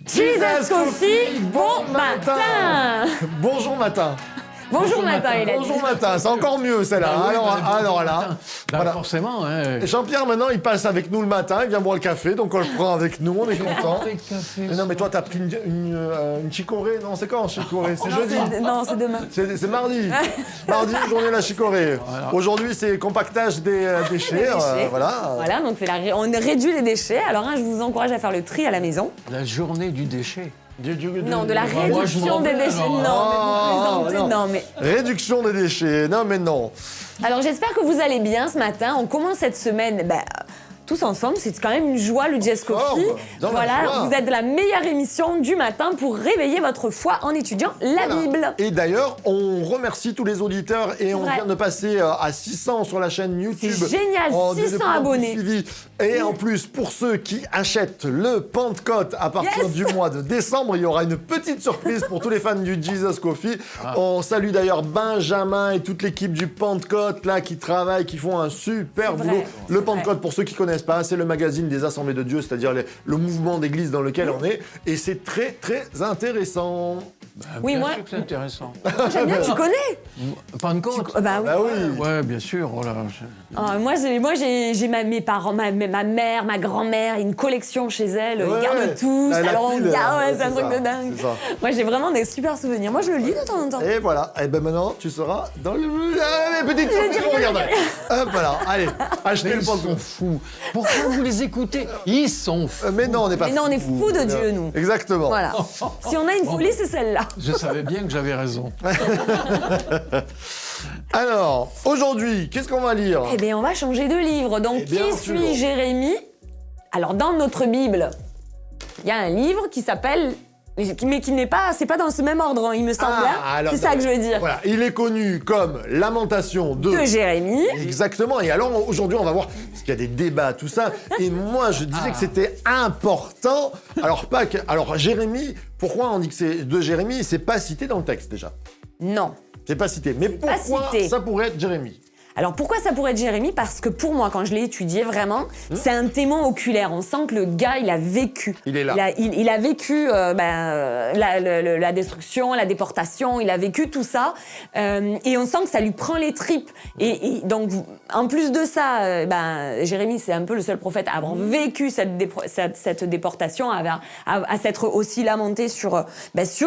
Jesus Coffee, bon matin. Bonjour matin. Bonjour matin, il a dit. Bonjour matin, c'est encore mieux celle-là. Bah oui, alors là, voilà. Forcément. Hein. Et Jean-Pierre maintenant il passe avec nous le matin, il vient boire le café, donc on le prend avec nous, on est content. Mais non mais toi t'as pris une chicorée, non c'est quand chicorée? C'est jeudi. Non, c'est demain. C'est mardi. Mardi, journée de la chicorée. Voilà. Aujourd'hui c'est compactage des déchets. Voilà. Voilà, donc on réduit les déchets. Alors je vous encourage à faire le tri à la maison. La journée du déchet. Non, de la moi, je réduction m'en des vais, déchets. alors. Non, mais vous plaisantez. Non, mais... Réduction des déchets, non mais non. Alors j'espère que vous allez bien ce matin. On commence cette semaine tous ensemble. C'est quand même une joie, le Jazz Coffee. Dans la Voilà, joie. vous êtes la meilleure émission du matin pour réveiller votre foi en étudiant la Voilà. Bible. Et d'ailleurs, on remercie tous les auditeurs et on vrai. vient de passer à 600 sur la chaîne YouTube. C'est génial, On est de 600 plus en plus abonnés. suivis. Et en plus, pour ceux qui achètent le Pentecôte à partir Yes. du mois de décembre, il y aura une petite surprise pour tous les fans du Jesus Coffee. On salue d'ailleurs Benjamin et toute l'équipe du Pentecôte là qui travaillent, qui font un super C'est boulot. vrai, Le c'est Pentecôte, vrai. pour ceux qui connaissent pas, c'est le magazine des Assemblées de Dieu, c'est-à-dire le mouvement d'église dans lequel on est. Et c'est très très intéressant. Oui, Bien moi- sûr que c'est intéressant. J'aime bien, tu connais. Pentecôte. Bah oui. Bah oui. Ouais, bien sûr. Voilà. Moi, j'ai mes parents, ma mère, ma grand-mère, une collection chez elle, Ouais, ils gardent tous. la Alors on pile, garde, ouais, c'est un c'est truc ça, de dingue. c'est ça. Moi, j'ai vraiment des super souvenirs. Moi, je le lis de temps en temps. Et voilà, et ben maintenant tu seras dans le. Allez, petite surprise, on regarde. Hop, voilà, allez, achetez Mais le ils sont Pentecôte. fous. Pourquoi vous les écoutez? Ils sont fous. Mais non, on n'est pas Mais non, on est fous de Dieu, nous. Exactement. Voilà. Si on a une folie, c'est celle-là. Je savais bien que j'avais raison. Alors, aujourd'hui, qu'est-ce qu'on va lire? Eh bien, on va changer de livre. Donc, Eh bien, qui absolument. suit Jérémie? Alors, dans notre Bible, il y a un livre qui s'appelle... Mais qui n'est pas... C'est pas dans ce même ordre, hein, il me semble. alors, C'est ça que je veux dire. Voilà, il est connu comme Lamentation de... De Jérémie. Exactement. Et alors, aujourd'hui, on va voir, parce qu'il y a des débats, tout ça. Et moi, je disais que c'était important. Alors, pas que... Alors, Jérémie, pourquoi on dit que c'est de Jérémie? C'est pas cité dans le texte, déjà. Non. C'est pas cité. Mais pas pourquoi cité. ça pourrait être Jérémie? Alors pourquoi ça pourrait être Jérémie? Parce que pour moi, quand je l'ai étudié vraiment, c'est un témoin oculaire. On sent que le gars, il a vécu. Il est là. Il a vécu la destruction, la déportation, il a vécu tout ça. Et on sent que ça lui prend les tripes. Et donc, en plus de ça, Jérémie, c'est un peu le seul prophète à avoir vécu cette déportation, à s'être aussi lamenté sur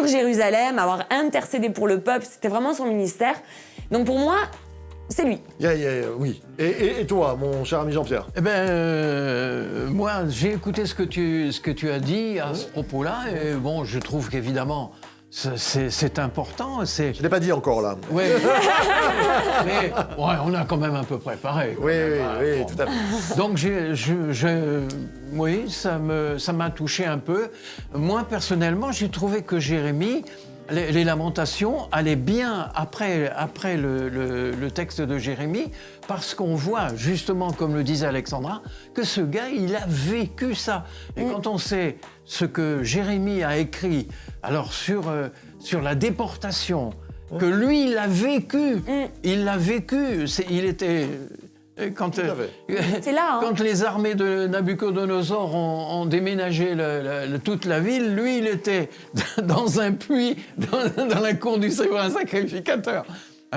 Jérusalem, à avoir intercédé pour le peuple. C'était vraiment son ministère. Donc pour moi, c'est lui. Oui. Et toi, mon cher ami Jean-Pierre? Eh ben, moi, j'ai écouté ce que tu as dit à ce propos-là, et bon, je trouve qu'évidemment, c'est important. Je ne l'ai pas dit encore, là. Ouais. Mais ouais, on a quand même un peu préparé. Oui, tout à fait. Donc, oui, ça m'a touché un peu. Moi, personnellement, j'ai trouvé que Jérémie, les Lamentations allaient bien après le texte de Jérémie, parce qu'on voit, justement, comme le disait Alexandra, que ce gars, il a vécu ça. Et quand on sait ce que Jérémie a écrit, alors sur la déportation, que lui, il l'a vécu, il était... Quand, C'est là, hein. quand les armées de Nabucodonosor ont déménagé toute la ville, lui, il était dans un puits, dans la cour du souverain sacrificateur,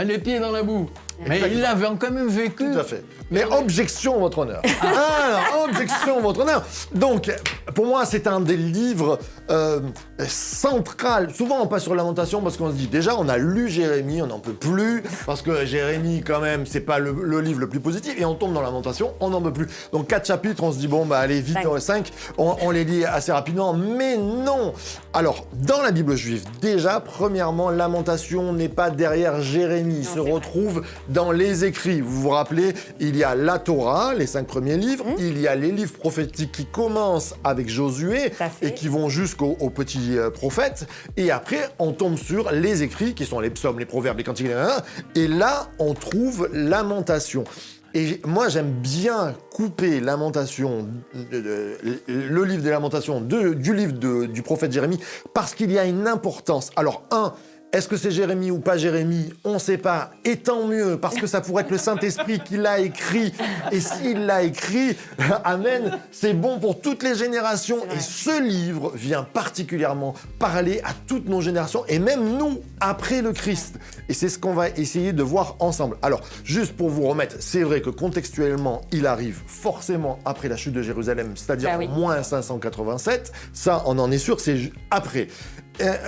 les pieds dans la boue. Mais il l'avait quand même vécu. Tout à fait. Mais objection, votre honneur. Alors, objection, votre honneur. Donc, pour moi, c'est un des livres central. Souvent, on passe sur Lamentation parce qu'on se dit, déjà, on a lu Jérémie, on n'en peut plus, parce que Jérémie, quand même, c'est pas le livre le plus positif, et on tombe dans Lamentation, on n'en peut plus. Donc, 4 chapitres, on se dit, bon, bah, allez, vite, 5, on les lit assez rapidement, mais non. Alors, dans la Bible juive, déjà, premièrement, Lamentation n'est pas derrière Jérémie, il se retrouve dans les écrits. Vous vous rappelez, il y a la Torah, les 5 premiers livres, il y a les livres prophétiques qui commencent avec Josué et qui vont jusqu'aux petits prophètes, et après, on tombe sur les écrits, qui sont les psaumes, les proverbes, les cantiques, et là, on trouve Lamentation. Et moi, j'aime bien couper Lamentation, le livre des Lamentations du livre du prophète Jérémie, parce qu'il y a une importance. Alors, est-ce que c'est Jérémie ou pas Jérémie? On ne sait pas. Et tant mieux, parce que ça pourrait être le Saint-Esprit qui l'a écrit. Et s'il l'a écrit, amen, c'est bon pour toutes les générations. Et ce livre vient particulièrement parler à toutes nos générations, et même nous, après le Christ. Et c'est ce qu'on va essayer de voir ensemble. Alors, juste pour vous remettre, c'est vrai que contextuellement, il arrive forcément après la chute de Jérusalem, c'est-à-dire moins 587. Ça, on en est sûr, c'est après.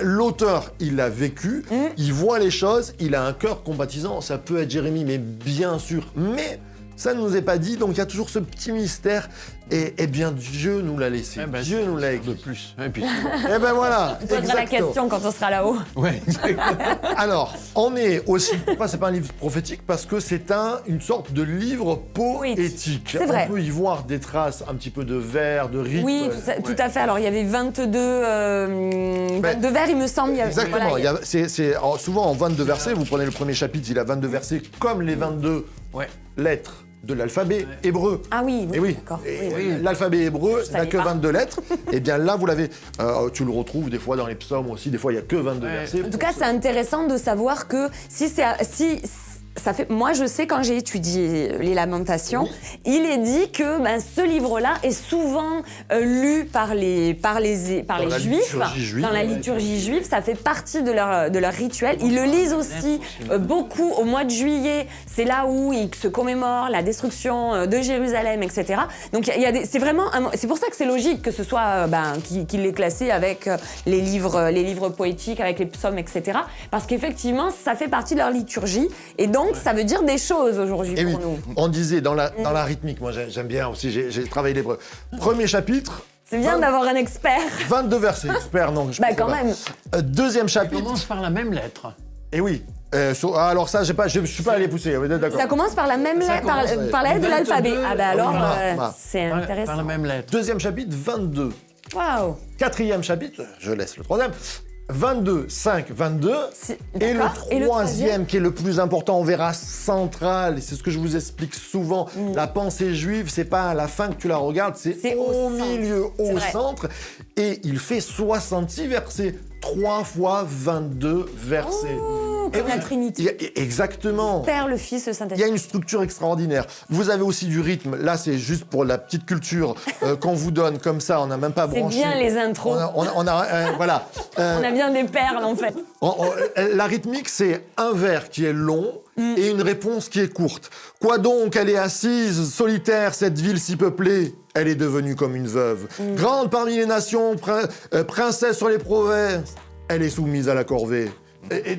L'auteur, il l'a vécu, il voit les choses, il a un cœur compatissant. Ça peut être Jérémie, mais bien sûr. Mais ça ne nous est pas dit, donc il y a toujours ce petit mystère. Et bien, Dieu nous l'a laissé. Dieu nous l'a écrit. De plus. Et puis, et ben voilà. On posera la question quand on sera là-haut. ouais. Alors, on est aussi. Pourquoi c'est pas un livre prophétique? Parce que c'est une sorte de livre poétique. C'est vrai. On peut y voir des traces un petit peu de vers, de rythme. Oui, tout à fait. Alors, il y avait 22 vers, il me semble. Exactement. Alors, souvent, en 22 versets, vous prenez le premier chapitre, il a 22 versets, comme les 22 lettres de l'alphabet hébreu. Ah oui, Et oui, d'accord. l'alphabet hébreu n'a que pas. 22 lettres. Et bien là, vous l'avez. Tu le retrouves des fois dans les psaumes aussi. Des fois, il n'y a que 22 versets. En tout cas, c'est intéressant de savoir que si ça fait. Moi, je sais quand j'ai étudié les Lamentations, il est dit que ce livre-là est souvent lu par les Juifs, dans la liturgie juive. Ça fait partie de leur rituel. Ils le lisent aussi beaucoup au mois de juillet. C'est là où ils se commémorent la destruction de Jérusalem, etc. Donc, c'est vraiment. C'est pour ça que c'est logique que ce soit qu'il est classé avec les livres poétiques, avec les psaumes, etc. Parce qu'effectivement, ça fait partie de leur liturgie. Et donc, ça veut dire des choses aujourd'hui pour nous. On disait dans la rythmique, moi j'aime bien aussi, j'ai travaillé l'hébreu. Premier chapitre. C'est bien d'avoir un expert. 22 versets, expert, non. Quand même. Deuxième Ça chapitre. commence par la même lettre. Et oui. Alors ça, je suis pas allé pousser, d'accord. Ça commence par la même lettre, par la lettre de l'alphabet. Ah ben alors, c'est intéressant. Par la même lettre. Deuxième chapitre, 22. Waouh. Quatrième chapitre, je laisse le troisième. 22, 5, 22. Et le troisième, qui est le plus important, on verra central, et c'est ce que je vous explique souvent. La pensée juive, c'est pas à la fin que tu la regardes, c'est au milieu, au centre. Et il fait 66 versets. 3 fois 22 versets. Comme la Trinité. Exactement. Le Père, le Fils, le Saint-Esprit. Il y a une structure extraordinaire. Vous avez aussi du rythme. Là, c'est juste pour la petite culture qu'on vous donne comme ça. On n'a même pas branché. C'est bien les intros. Voilà. On a bien des perles, en fait. La rythmique, c'est un vers qui est long et une réponse qui est courte. Quoi donc, elle est assise, solitaire, cette ville si peuplée. Elle est devenue comme une veuve. Grande parmi les nations, princesse sur les provinces. Elle est soumise à la corvée. Et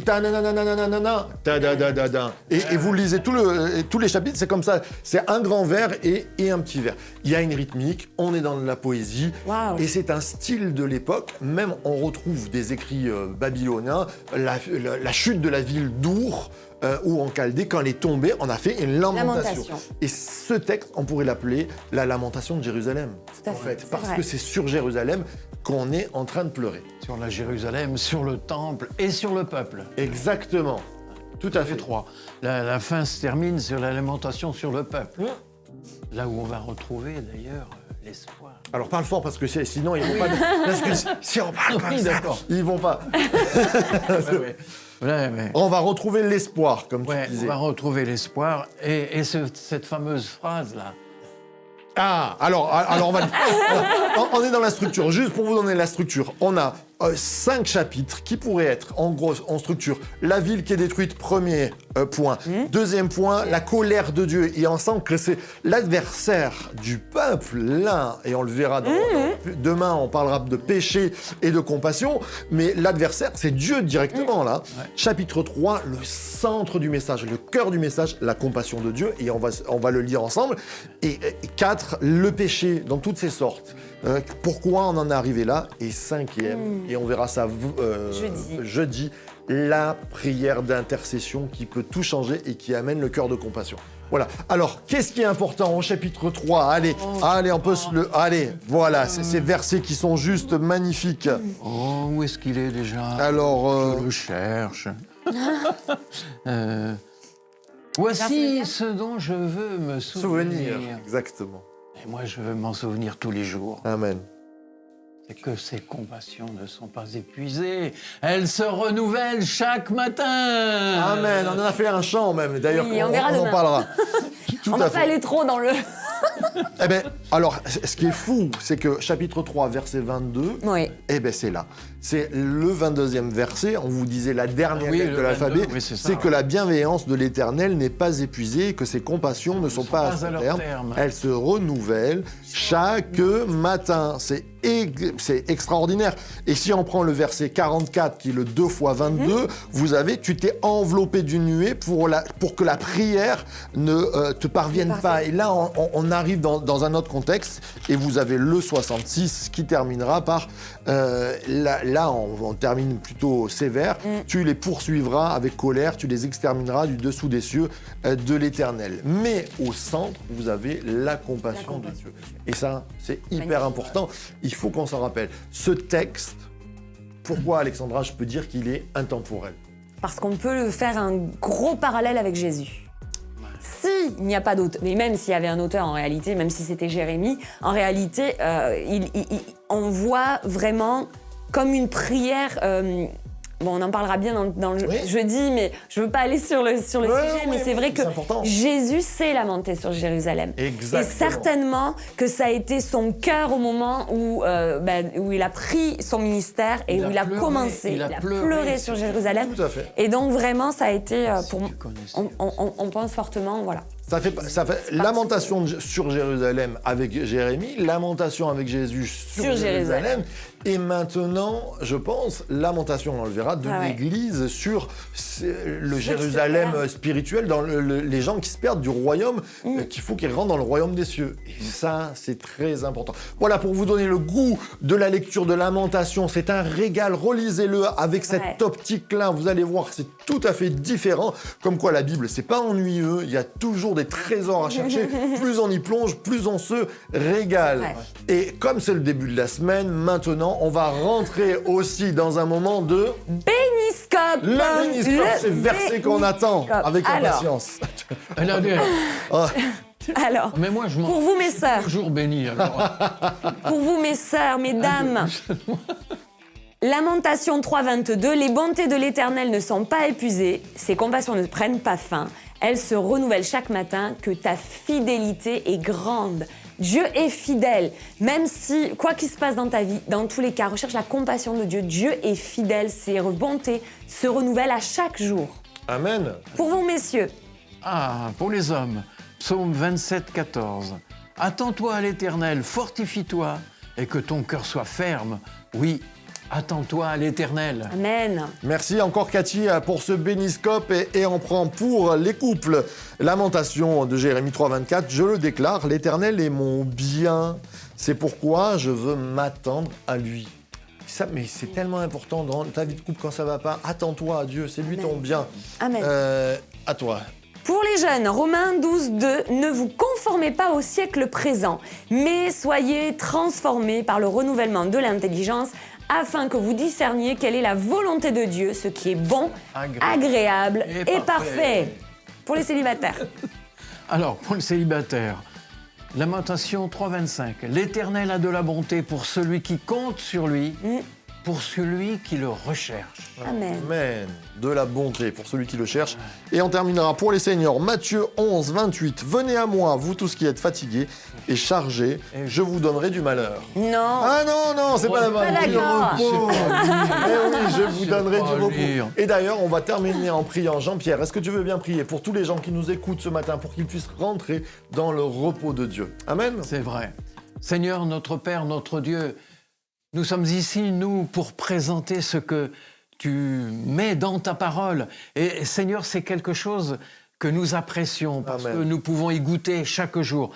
vous lisez tous les chapitres, c'est comme ça. C'est un grand vers et un petit vers. Il y a une rythmique, on est dans de la poésie. Wow. Et c'est un style de l'époque. Même on retrouve des écrits babyloniens, la chute de la ville d'Our, ou en Chaldée, quand elle est tombée, on a fait une lamentation. Et ce texte, on pourrait l'appeler la lamentation de Jérusalem. Tout à fait. Parce que c'est sur Jérusalem qu'on est en train de pleurer. Sur la Jérusalem, sur le temple et sur le peuple. Exactement. Tout à fait. Les trois. La fin se termine sur la lamentation sur le peuple. Là où on va retrouver d'ailleurs l'espoir. Alors parle fort parce que sinon ils vont pas. Parce que si on parle comme ça, ils vont pas. On va retrouver l'espoir, comme tu disais. On va retrouver l'espoir et cette fameuse phrase là. Ah, alors on est dans la structure. Juste pour vous donner la structure, on a 5 chapitres qui pourraient être, en gros, en structure, la ville qui est détruite, premier point. Deuxième point, la colère de Dieu. Et on sent que c'est l'adversaire du peuple, là, et on le verra demain, on parlera de péché et de compassion, mais l'adversaire, c'est Dieu directement, là. Chapitre 3, le centre du message, le cœur du message, la compassion de Dieu, et on va le lire ensemble. Et 4, le péché dans toutes ses sortes. Pourquoi on en est arrivé là? Et 5e, et on verra ça jeudi, la prière d'intercession qui peut tout changer et qui amène le cœur de compassion. Voilà. Alors, qu'est-ce qui est important au chapitre 3? Allez, on peut Allez, voilà, ces versets qui sont juste magnifiques. Oh, où est-ce qu'il est déjà? Alors... Je le cherche. Voici ce dont je veux me souvenir. Exactement. Et moi, je veux m'en souvenir tous les jours. Amen. C'est que ces compassions ne sont pas épuisées. Elles se renouvellent chaque matin. Amen. On en a fait un chant même. D'ailleurs, Oui, on verra en demain. parlera. Tout On à va fait. pas aller trop dans le... Eh ben, alors, ce qui est fou, c'est que chapitre 3, verset 22, Oui. eh ben c'est là. C'est le 22e verset, on vous disait la dernière Oui, lettre le de l'alphabet, 22, oui, c'est ça, c'est que la bienveillance de l'Éternel n'est pas épuisée, que ses compassions ne sont pas à son leur terme. terme. Elles se renouvellent chaque matin. C'est extraordinaire. Et si on prend le verset 44, qui est le 2 fois 22, vous avez, tu t'es enveloppé d'une nuée pour que la prière ne te parvienne pas. Et là, on arrive dans un autre contexte, et vous avez le 66 qui terminera par, là on termine plutôt sévère, tu les poursuivras avec colère, tu les extermineras du dessous des cieux de l'Éternel. Mais au centre, vous avez la compassion de Dieu. Et ça, c'est hyper important. Il faut qu'on s'en rappelle. Ce texte, pourquoi, Alexandra, je peux dire qu'il est intemporel? Parce qu'on peut faire un gros parallèle avec Jésus. S'il n'y a pas d'auteur, mais même s'il y avait un auteur en réalité, même si c'était Jérémie, en réalité, on voit vraiment comme une prière. Bon, on en parlera bien dans le jeudi, mais je veux pas aller sur le sujet, mais c'est vrai que Jésus s'est lamenté sur Jérusalem. Exactement. Et certainement que ça a été son cœur au moment où il a pris son ministère et où il a commencé. Il a pleuré sur Jérusalem. Tout à fait. Et donc vraiment, ça a été pour moi. on On pense fortement, voilà. Ça fait lamentation sur Jérusalem avec Jérémie, lamentation avec Jésus sur Jérusalem. Et maintenant, je pense, lamentation, on le verra, de l'Église sur le Jérusalem spirituel, dans les gens qui se perdent du royaume, qu'il faut qu'ils rentrent dans le royaume des cieux. Et ça, c'est très important. Voilà, pour vous donner le goût de la lecture de Lamentation, c'est un régal, relisez-le avec cette optique-là, vous allez voir, c'est tout à fait différent. Comme quoi, la Bible, c'est pas ennuyeux, il y a toujours des trésors à chercher. Plus on y plonge, plus on se régale. Et comme c'est le début de la semaine, maintenant, on va rentrer aussi dans un moment de... Béniscope. Le béniscope, c'est le verset qu'on attend avec impatience. Alors, mais moi, je pour vous, mes sœurs, toujours béni. Alors. pour vous, mes sœurs, mesdames, Lamentation 3.22, les bontés de l'Éternel ne sont pas épuisées, ses compassions ne prennent pas fin, elles se renouvellent chaque matin, que ta fidélité est grande. Dieu est fidèle, même si, quoi qu'il se passe dans ta vie, dans tous les cas, recherche la compassion de Dieu. Dieu est fidèle, ses bontés se renouvellent à chaque jour. Amen. Pour vous, messieurs. Ah, pour les hommes, psaume 27, 14. Attends-toi à l'Éternel, fortifie-toi, et que ton cœur soit ferme. Oui, attends-toi à l'Éternel. Amen. Merci encore Cathy pour ce béniscope et on prend pour les couples Lamentation de Jérémie 3.24. Je le déclare, l'Éternel est mon bien. C'est pourquoi je veux m'attendre à lui. Ça, mais c'est tellement important dans ta vie de couple quand ça va pas. Attends-toi à Dieu, c'est lui ton bien. Amen. À toi. Pour les jeunes, Romains 12.2, ne vous conformez pas au siècle présent, mais soyez transformés par le renouvellement de l'intelligence, afin que vous discerniez quelle est la volonté de Dieu, ce qui est bon, agréable et parfait. Pour les célibataires. Alors, pour le célibataire, Lamentation 3.25. L'Éternel a de la bonté pour celui qui compte sur lui, pour celui qui le recherche. Amen. Amen. De la bonté pour celui qui le cherche. Et on terminera pour les seniors. Matthieu 11.28. Venez à moi, vous tous qui êtes fatigués et chargés, je vous donnerai du malheur. Non. Ah non, c'est pas la bonne. Pas d'accord. Eh oui, je vous donnerai du repos. lire. Et d'ailleurs, on va terminer en priant. Jean-Pierre, est-ce que tu veux bien prier pour tous les gens qui nous écoutent ce matin, pour qu'ils puissent rentrer dans le repos de Dieu? Amen. C'est vrai. Seigneur, notre Père, notre Dieu, nous sommes ici, nous, pour présenter ce que tu mets dans ta parole. Et Seigneur, c'est quelque chose que nous apprécions parce que nous pouvons y goûter chaque jour.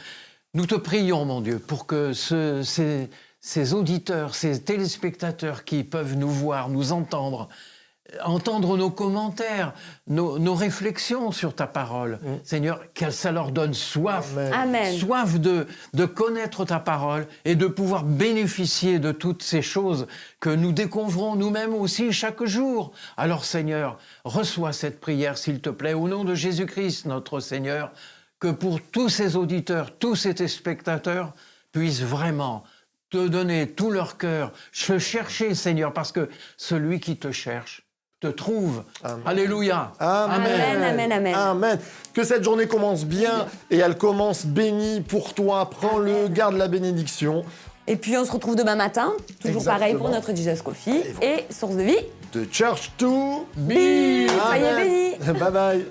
Nous te prions, mon Dieu, pour que ces auditeurs, ces téléspectateurs qui peuvent nous voir, nous entendre, entendre nos commentaires, nos réflexions sur ta parole. Seigneur, que ça leur donne soif. Amen. Soif de connaître ta parole et de pouvoir bénéficier de toutes ces choses que nous découvrons nous-mêmes aussi chaque jour. Alors Seigneur, reçois cette prière s'il te plaît, au nom de Jésus-Christ notre Seigneur, que pour tous ces auditeurs, tous ces téléspectateurs puissent vraiment te donner tout leur cœur, te chercher Seigneur, parce que celui qui te cherche te trouve. Amen. Alléluia. Amen. Amen, amen. Amen. Que cette journée commence bien et elle commence bénie pour toi. Prends-le, garde la bénédiction. Et puis on se retrouve demain matin, toujours Exactement. pareil pour notre Jesus Coffee et Source de Vie. De church to Soyez Amen. bénis. Bye bye.